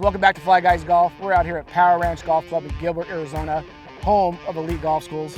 Welcome back to Fly Guys Golf. We're out here at Power Ranch Golf Club in Gilbert, Arizona, home of elite golf schools.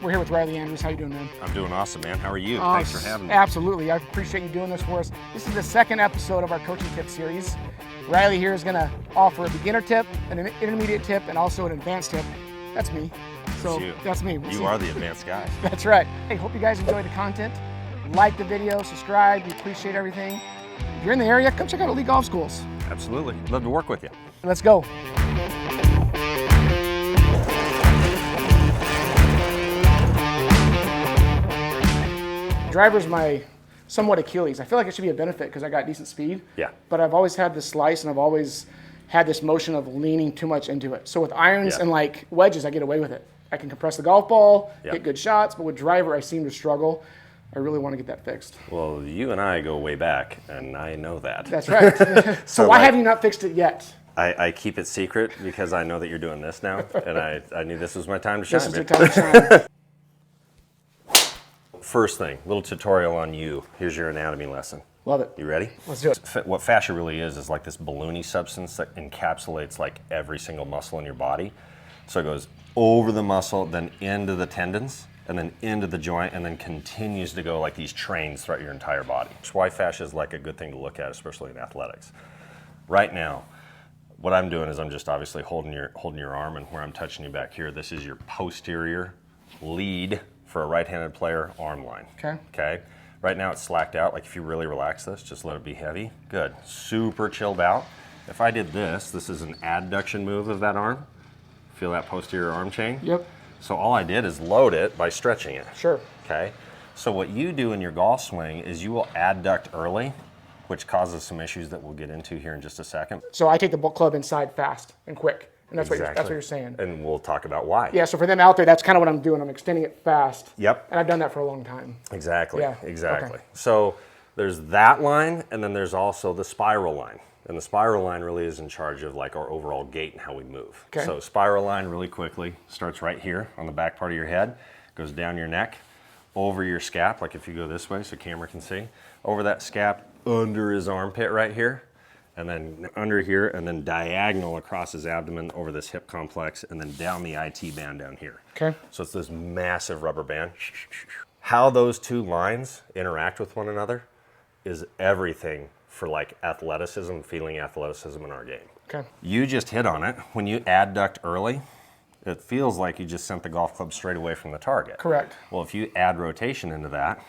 We're here with Riley Andrews. How you doing, man? I'm doing awesome, man. How are you? Thanks for having me. Absolutely. I appreciate you doing this for us. This is the second episode of our coaching tip series. Riley here is going to offer a beginner tip, an intermediate tip, and also an advanced tip. That's me. So that's me. You are the advanced guy. That's right. Hey, hope you guys enjoyed the content. Like the video, subscribe. We appreciate everything. If you're in the area, come check out elite golf schools. Absolutely. Love to work with you. Let's go. Driver's my somewhat Achilles. I feel like it should be a benefit because I got decent speed. Yeah. But I've always had this slice and I've always had this motion of leaning too much into it. So with irons and like wedges, I get away with it. I can compress the golf ball, hit good shots, but with driver, I seem to struggle. I really want to get that fixed. Well, you and I go way back, and I know that. That's right. So why have you not fixed it yet? I keep it secret because I know that you're doing this now, and I knew this was my time to shine. This is your time to shine. First thing, little tutorial on you. Here's your anatomy lesson. Love it. You ready? Let's do it. What fascia really is like this balloony substance that encapsulates like every single muscle in your body. So it goes over the muscle, then into the tendons, and then into the joint, and then continues to go like these trains throughout your entire body. That's why fascia is like a good thing to look at, especially in athletics. Right now, what I'm doing is I'm just obviously holding your arm, and where I'm touching you back here, this is your posterior lead for a right-handed player arm line. Okay. Right now it's slacked out. Like if you really relax this, just let it be heavy. Good. Super chilled out. If I did this is an adduction move of that arm. Feel that posterior arm chain? Yep. So all I did is load it by stretching it. Sure. Okay. So what you do in your golf swing is you will adduct early, which causes some issues that we'll get into here in just a second. So I take the club inside fast and quick, and that's what you're saying. And we'll talk about why. Yeah. So for them out there, that's kind of what I'm doing. I'm extending it fast. Yep. And I've done that for a long time. Exactly. Yeah. Exactly. Okay. So there's that line, and then there's also the spiral line. And the spiral line really is in charge of like our overall gait and how we move. Okay. So spiral line really quickly starts right here on the back part of your head, goes down your neck, over your scap, like if you go this way so camera can see, over that scap, under his armpit right here, and then under here, and then diagonal across his abdomen over this hip complex, and then down the IT band down here. Okay. So it's this massive rubber band. How those two lines interact with one another is everything for like athleticism, feeling athleticism in our game. Okay. You just hit on it. When you adduct early, it feels like you just sent the golf club straight away from the target. Correct. Well, if you add rotation into that,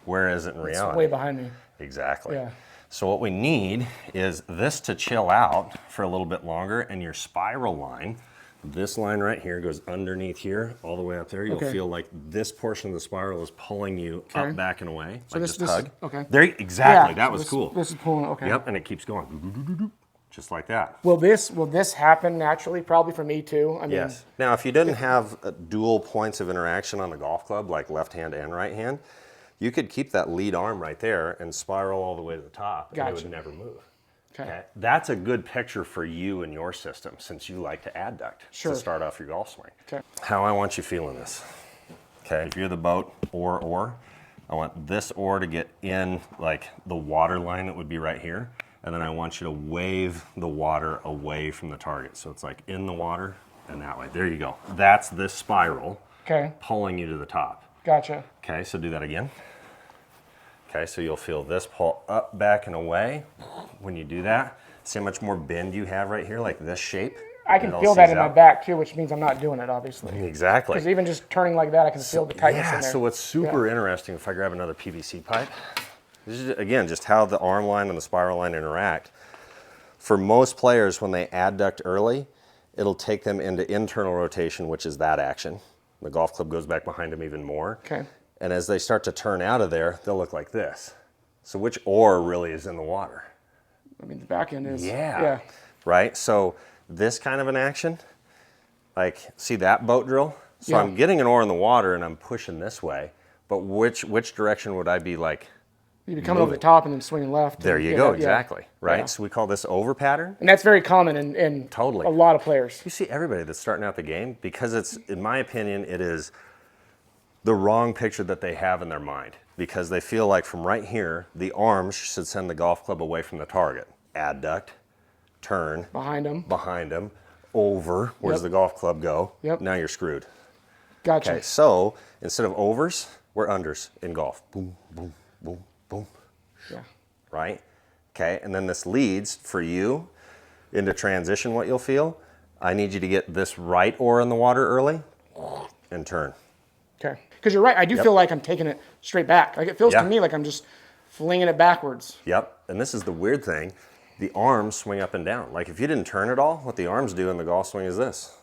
where is it in reality? It's way behind me. Exactly. Yeah. So what we need is this to chill out for a little bit longer, and your spiral line, this line right here goes underneath here, all the way up there. You'll feel like this portion of the spiral is pulling you up, back, and away. So like this hug. Okay. There, exactly. Yeah, that was cool. This is pulling. Okay. Yep, and it keeps going, just like that. Will this happen naturally? Probably for me too. I mean, Yes. Now, if you didn't have dual points of interaction on the golf club, like left hand and right hand, you could keep that lead arm right there and spiral all the way to the top, and it would never move. Okay. That's a good picture for you and your system, since you like to adduct to start off your golf swing. Okay. How I want you feeling this. Okay, if you're the boat, oar, I want this oar to get in like the water line that would be right here, and then I want you to wave the water away from the target. So it's like in the water and that way. There you go. That's this spiral pulling you to the top. Gotcha. Okay, so do that again. Okay, so you'll feel this pull up, back, and away. When you do that, see how much more bend you have right here, like this shape? I can feel that in my back too, which means I'm not doing it, obviously. Exactly. Because even just turning like that, I can feel the tightness in there. Yeah, so what's super interesting, if I grab another PVC pipe, this is, again, just how the arm line and the spiral line interact. For most players, when they adduct early, it'll take them into internal rotation, which is that action. The golf club goes back behind them even more. Okay. And as they start to turn out of there, they'll look like this. So which oar really is in the water? I mean, the back end is. Yeah. Right? So this kind of an action, like, see that boat drill? So I'm getting an oar in the water and I'm pushing this way, but which direction would I be like? You'd be coming over the top and then swinging left. There you go, exactly. Right? So we call this over pattern. And that's very common in Totally. a lot of players. You see everybody that's starting out the game, because it's, in my opinion, it is the wrong picture that they have in their mind, because they feel like from right here, the arms should send the golf club away from the target. Adduct, turn. Behind them. Over. Where's the golf club go? Yep. Now you're screwed. Gotcha. Okay, so instead of overs, we're unders in golf. Boom, boom, boom, boom. Yeah. Right? Okay, and then this leads for you into transition. What you'll feel, I need you to get this right oar in the water early and turn. Okay. Because you're right. I do feel like I'm taking it straight back. Like it feels to me like I'm just flinging it backwards. Yep. And this is the weird thing. The arms swing up and down. Like if you didn't turn at all, what the arms do in the golf swing is this.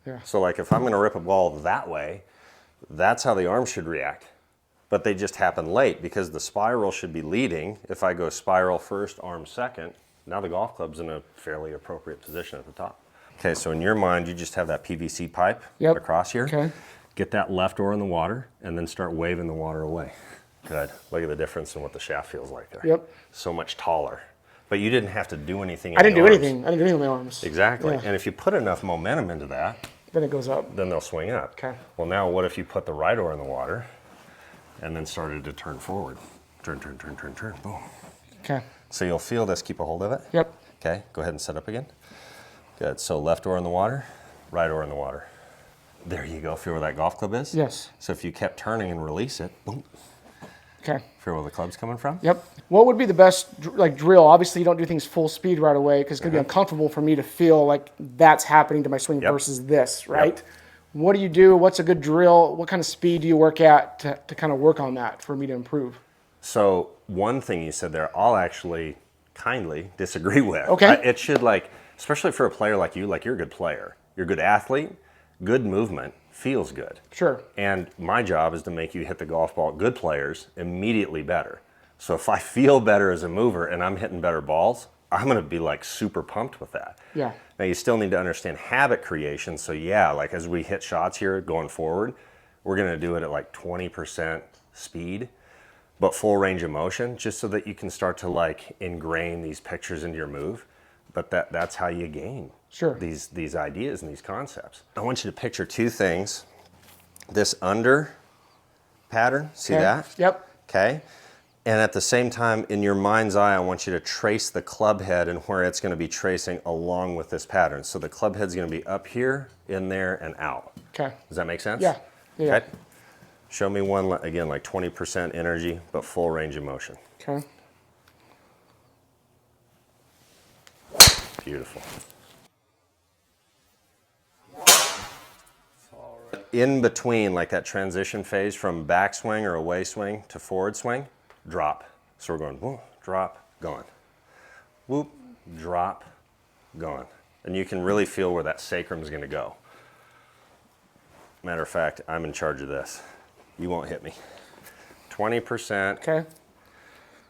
Yeah. So like if I'm going to rip a ball that way, that's how the arms should react. But they just happen late because the spiral should be leading. If I go spiral first, arm second, now the golf club's in a fairly appropriate position at the top. Okay, so in your mind, you just have that PVC pipe across here. Okay. Get that left oar in the water and then start waving the water away. Good. Look at the difference in what the shaft feels like there. Yep. So much taller. But you didn't have to do anything. I didn't do anything. I didn't do anything with my arms. Exactly. Yeah. And if you put enough momentum into that, then it goes up. then they'll swing up. Okay. Well, now what if you put the right oar in the water and then started to turn forward? Turn, turn, turn, turn, turn. Boom. Okay. So you'll feel this. Keep a hold of it. Yep. Okay. Go ahead and set up again. Good. So left oar in the water, right oar in the water. There you go. Feel where that golf club is? Yes. So if you kept turning and release it, boom. Okay. Feel where the club's coming from? Yep. What would be the best drill? Obviously, you don't do things full speed right away because it's going to be uncomfortable for me to feel like that's happening to my swing versus this, right? Yep. What do you do? What's a good drill? What kind of speed do you work at to kind of work on that for me to improve? So one thing you said there, I'll actually kindly disagree with. Okay. It should especially for a player like you, like you're a good player. You're a good athlete, good movement, feels good. Sure. And my job is to make you hit the golf ball, good players, immediately better. So if I feel better as a mover and I'm hitting better balls, I'm going to be super pumped with that. Yeah. Now you still need to understand habit creation. So as we hit shots here going forward, we're going to do it at 20% speed, but full range of motion, just so that you can start to ingrain these pictures into your move. But that's how you gain these ideas and these concepts. I want you to picture two things. This under pattern, see that? Yep. Okay. And at the same time, in your mind's eye, I want you to trace the club head and where it's going to be tracing along with this pattern. So the club head's going to be up here, in there, and out. Okay. Does that make sense? Yeah. Yeah. Okay. Show me one, again, 20% energy, but full range of motion. Okay. Beautiful. In between, that transition phase from backswing or away swing to forward swing, drop. So we're going whoop, drop, gone. Whoop, drop, gone. And you can really feel where that sacrum is going to go. Matter of fact, I'm in charge of this. You won't hit me. 20%. Okay.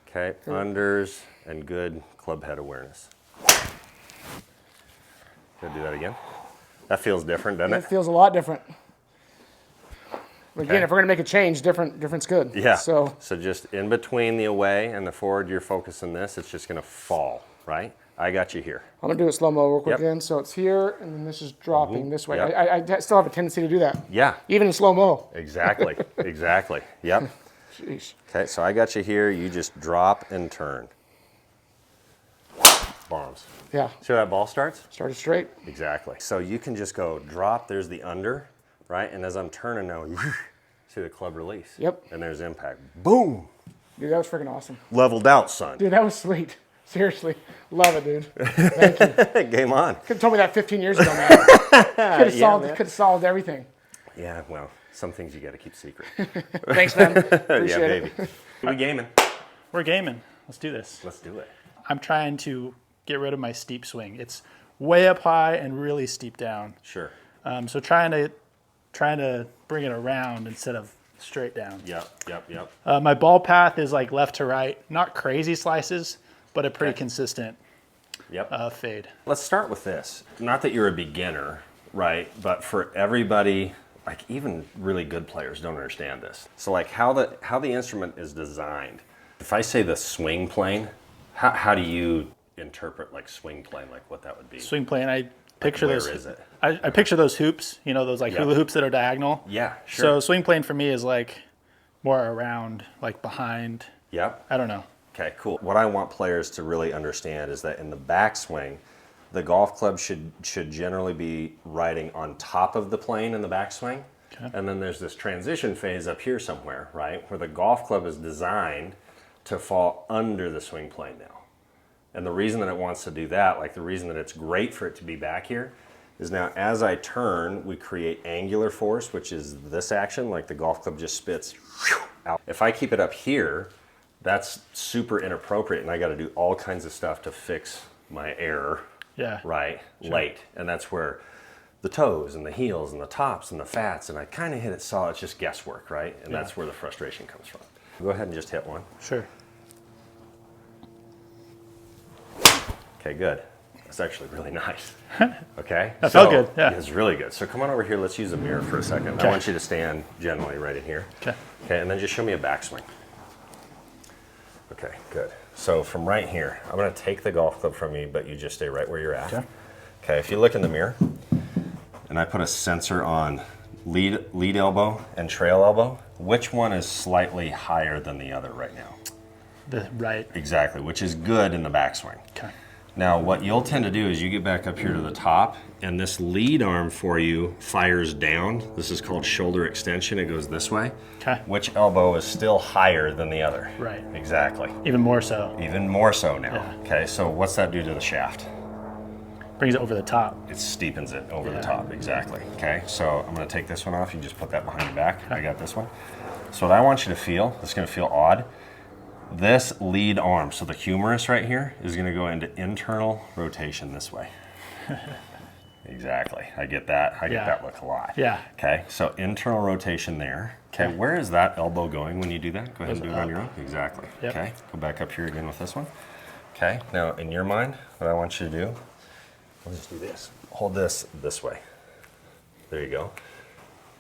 Okay, unders and good club head awareness. Gonna do that again. That feels different, doesn't it? It feels a lot different. But again, if we're going to make a change, different's good. Yeah. So just in between the away and the forward, you're focusing this. It's just going to fall, right? I got you here. I'm going to do it slow-mo real quick again. So it's here, and then this is dropping this way. Yep. I still have a tendency to do that. Yeah. Even in slow-mo. Exactly. Exactly. Yep. Jeez. Okay, so I got you here. You just drop and turn. Bombs. Yeah. See how that ball starts? Started straight. Exactly. So you can just go drop. There's the under, right? And as I'm turning now, you see the club release. Yep. And there's impact. Boom. Dude, that was freaking awesome. Leveled out, son. Dude, that was sweet. Seriously. Love it, dude. Thank you. Game on. Could have told me that 15 years ago, man. Could have solved everything. Yeah, well, some things you got to keep secret. Thanks, man. Appreciate it. Baby. We gaming? We're gaming. Let's do this. Let's do it. I'm trying to get rid of my steep swing. It's way up high and really steep down. Sure. So trying to bring it around instead of straight down. Yep. My ball path is left to right, not crazy slices, but a pretty consistent fade. Let's start with this. Not that you're a beginner, right? But for everybody, even really good players don't understand this. So how the instrument is designed. If I say the swing plane, how do you interpret swing plane, what that would be? Swing plane, I picture where those. Is it? I picture those hoops, those hula hoops that are diagonal. Yeah, sure. So swing plane for me is more around, behind. Yep. I don't know. Okay, cool. What I want players to really understand is that in the backswing, the golf club should generally be riding on top of the plane in the backswing. Okay. And then there's this transition phase up here somewhere, right? Where the golf club is designed to fall under the swing plane now. And the reason that it wants to do that, like the reason that it's great for it to be back here, is now as I turn, we create angular force, which is this action, like the golf club just spits out. If I keep it up here, that's super inappropriate, and I got to do all kinds of stuff to fix my error, right, late. And that's where the toes and the heels and the tops and the fats, and I kind of hit it solid. It's just guesswork, right? And that's where the frustration comes from. Go ahead and just hit one. Sure. Okay, good. That's actually really nice. Okay? That felt good, yeah. It's really good. So come on over here. Let's use a mirror for a second. Okay. I want you to stand generally right in here. Okay. Okay, and then just show me a backswing. Okay, good. So from right here, I'm going to take the golf club from you, but you just stay right where you're at. Okay. Okay, if you look in the mirror, and I put a sensor on lead elbow and trail elbow, which one is slightly higher than the other right now? The right. Exactly, which is good in the backswing. Okay. Now, what you'll tend to do is you get back up here to the top, and this lead arm for you fires down. This is called shoulder extension. It goes this way. Okay. Which elbow is still higher than the other? Right. Exactly. Even more so. Even more so now. Yeah. Okay, so what's that do to the shaft? Brings it over the top. It steepens it over the top, exactly. Okay, so I'm going to take this one off. You just put that behind your back. Okay. I got this one. So what I want you to feel, it's going to feel odd. This lead arm, so the humerus right here, is going to go into internal rotation this way. Exactly. I get that. I get that look a lot. Yeah. Okay, so internal rotation there. Okay, where is that elbow going when you do that? Go ahead and do it on your own. Exactly. Yep. Okay, go back up here again with this one. Okay, now in your mind, what I want you to do, let's just do this. Hold this way. There you go.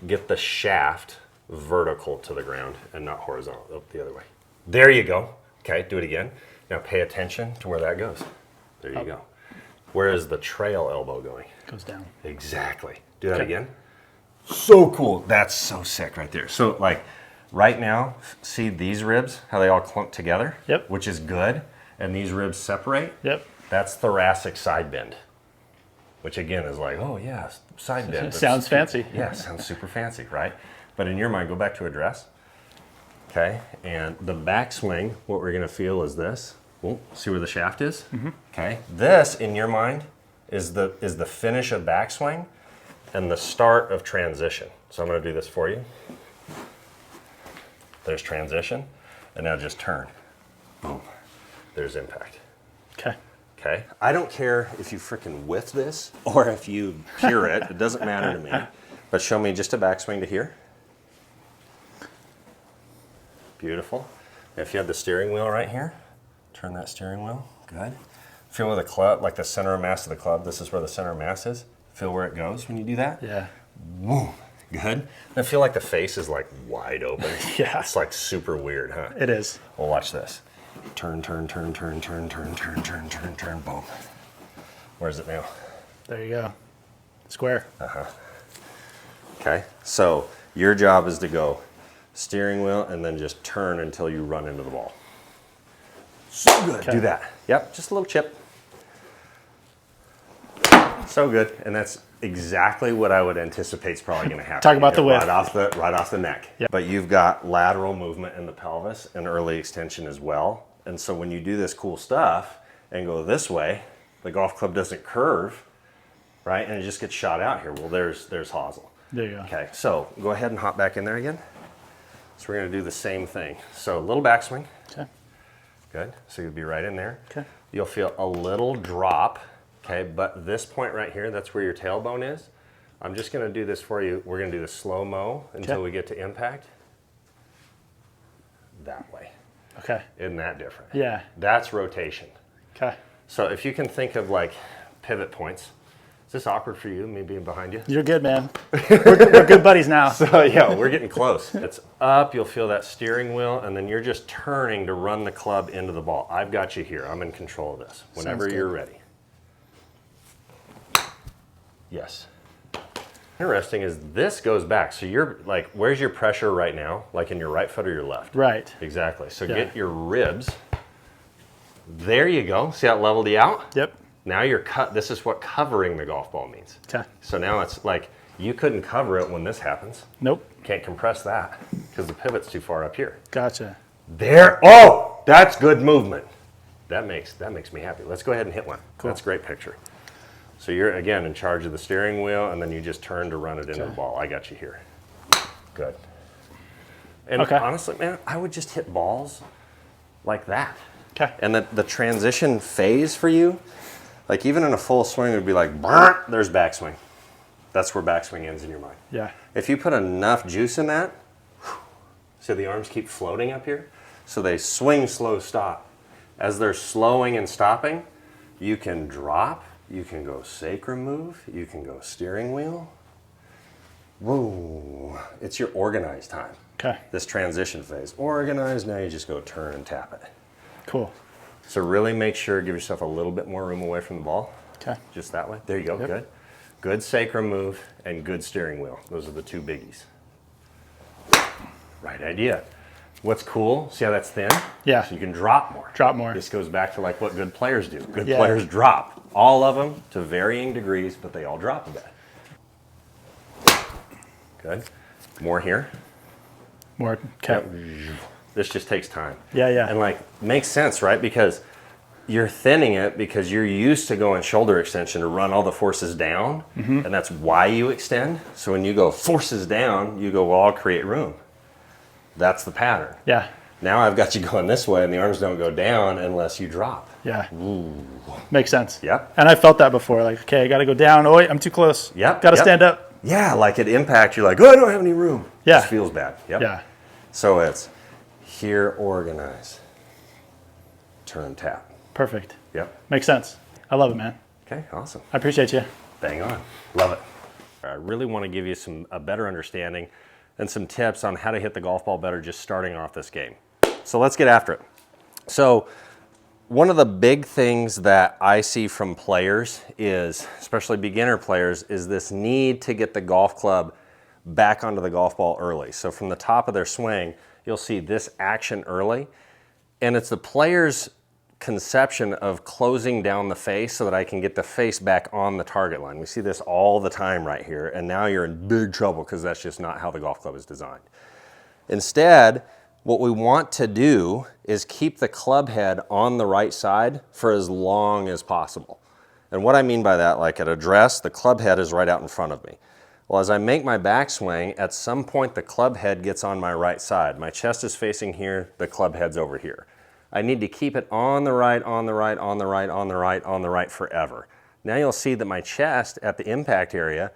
Get the shaft vertical to the ground and not horizontal, up the other way. There you go. Okay, do it again. Now pay attention to where that goes. There you go. Where is the trail elbow going? Goes down. Exactly. Do that again. So cool. That's so sick right there. So like right now, see these ribs, how they all clump together? Yep. Which is good. And these ribs separate? Yep. That's thoracic side bend. Which again is like, oh yeah, side bend. Sounds fancy. Yeah, sounds super fancy, right? But in your mind, go back to address. Okay, and the backswing, what we're gonna feel is this. Ooh, see where the shaft is? Mm-hmm. Okay, this in your mind is the finish of backswing and the start of transition. So I'm gonna do this for you. There's transition, and now just turn. Boom, there's impact. Okay. Okay, I don't care if you freaking whiff this or if you hear it, it doesn't matter to me. But show me just a backswing to here. Beautiful. If you have the steering wheel right here, turn that steering wheel. Good. Feel where the club, like the center of mass of the club, this is where the center of mass is. Feel where it goes when you do that. Yeah. Woo. Good. I feel like the face is like wide open. Yeah. It's like super weird, huh? It is. Well, watch this. Turn, turn, turn, turn, turn, turn, turn, turn, turn, turn, boom. Where's it now? There you go. Square. Uh-huh. Okay. So your job is to go steering wheel and then just turn until you run into the ball. So good. Okay. Do that. Yep, just a little chip. So good. And that's exactly what I would anticipate is probably going to happen. Talk about the whip. Right off the neck. Yep. But you've got lateral movement in the pelvis and early extension as well. And so when you do this cool stuff and go this way, the golf club doesn't curve, right? And it just gets shot out here. Well, there's hosel. There you go. Okay, so go ahead and hop back in there again. So we're going to do the same thing. So a little backswing. Okay. Good. So you'll be right in there. Okay. You'll feel a little drop. Okay, but this point right here, that's where your tailbone is. I'm just going to do this for you. We're going to do the slow-mo until we get to impact. That way. Okay. Isn't that different? Yeah. That's rotation. Okay. So if you can think of like pivot points. Is this awkward for you, me being behind you? You're good, man. We're good buddies now. So yeah, we're getting close. It's up, you'll feel that steering wheel, and then you're just turning to run the club into the ball. I've got you here. I'm in control of this. Whenever you're ready. Yes. Interesting is this goes back. So you're like, where's your pressure right now? Like in your right foot or your left? Right. Exactly. So get your ribs There you go. See how it leveled you out? Yep. Now you're cut. This is what covering the golf ball means. Okay. So now it's like you couldn't cover it when this happens. Nope. Can't compress that because the pivot's too far up here. Gotcha. There. Oh, that's good movement. That makes me happy. Let's go ahead and hit one. Cool. That's a great picture. So you're again in charge of the steering wheel, and then you just turn to run it into the ball. I got you here. Good. And honestly, man, I would just hit balls like that. Okay. And the transition phase for you, like even in a full swing, would be like, there's backswing. That's where backswing ends in your mind. Yeah. If you put enough juice in that, so the arms keep floating up here, so they swing, slow, stop. As they're slowing and stopping, you can drop, you can go sacrum move, you can go steering wheel. Whoa, it's your organized time. Okay. This transition phase. Organized, now you just go turn and tap it. Cool. So really make sure, give yourself a little bit more room away from the ball. Okay. Just that way. There you go, good. Good sacrum move and good steering wheel. Those are the two biggies. Right idea. What's cool, see how that's thin? Yeah. So you can drop more. Drop more. This goes back to like what good players do. Good players drop. All of them to varying degrees, but they all drop a bit. Good. More here. More. Okay. Yep. This just takes time. Yeah, yeah. And like, makes sense, right? Because you're thinning it because you're used to going shoulder extension to run all the forces down, and that's why you extend. So when you go forces down, you go, well, I'll create room. That's the pattern. Yeah. Now I've got you going this way, and the arms don't go down unless you drop. Yeah. Ooh. Makes sense. Yep. And I felt that before. Like, okay, I got to go down. Oh, wait, I'm too close. Yep. Got to stand up. Yeah, like at impact, you're like, oh, I don't have any room. Yeah. This feels bad. Yep. Yeah. So it's here, organize, turn, tap. Perfect. Yep. Makes sense. I love it, man. Okay, awesome. I appreciate you. Bang on. Love it. I really want to give you a better understanding and some tips on how to hit the golf ball better just starting off this game. So let's get after it. So one of the big things that I see from players is, especially beginner players, is this need to get the golf club back onto the golf ball early. So from the top of their swing, you'll see this action early. And it's the player's conception of closing down the face so that I can get the face back on the target line. We see this all the time right here, and now you're in big trouble because that's just not how the golf club is designed. Instead, what we want to do is keep the club head on the right side for as long as possible. And what I mean by that, like at address, the club head is right out in front of me. Well, as I make my backswing, at some point the club head gets on my right side. My chest is facing here, the club head's over here. I need to keep it on the right, on the right, on the right, on the right, on the right forever. Now you'll see that my chest at the impact area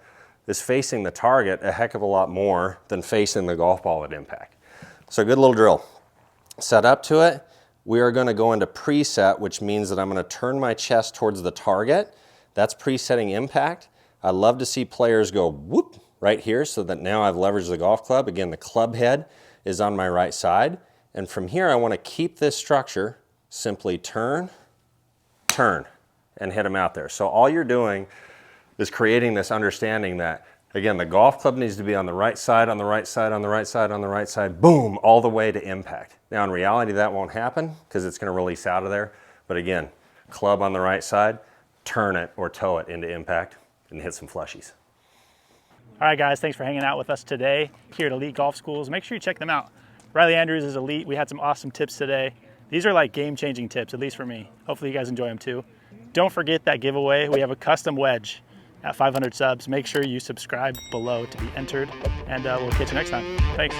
is facing the target a heck of a lot more than facing the golf ball at impact. So good little drill. Set up to it. We are going to go into preset, which means that I'm going to turn my chest towards the target. That's presetting impact. I love to see players go whoop right here so that now I've leveraged the golf club. Again, the club head is on my right side. And from here, I want to keep this structure, simply turn, turn, and hit them out there. So all you're doing is creating this understanding that, again, the golf club needs to be on the right side, on the right side, on the right side, on the right side, boom, all the way to impact. Now, in reality, that won't happen because it's going to release out of there. But again, club on the right side, turn it or toe it into impact and hit some flushies. All right, guys, thanks for hanging out with us today here at Elite Golf Schools. Make sure you check them out. Riley Andrews is elite. We had some awesome tips today. These are like game-changing tips, at least for me. Hopefully you guys enjoy them too. Don't forget that giveaway. We have a custom wedge at 500 subs. Make sure you subscribe below to be entered, and we'll catch you next time. Thanks.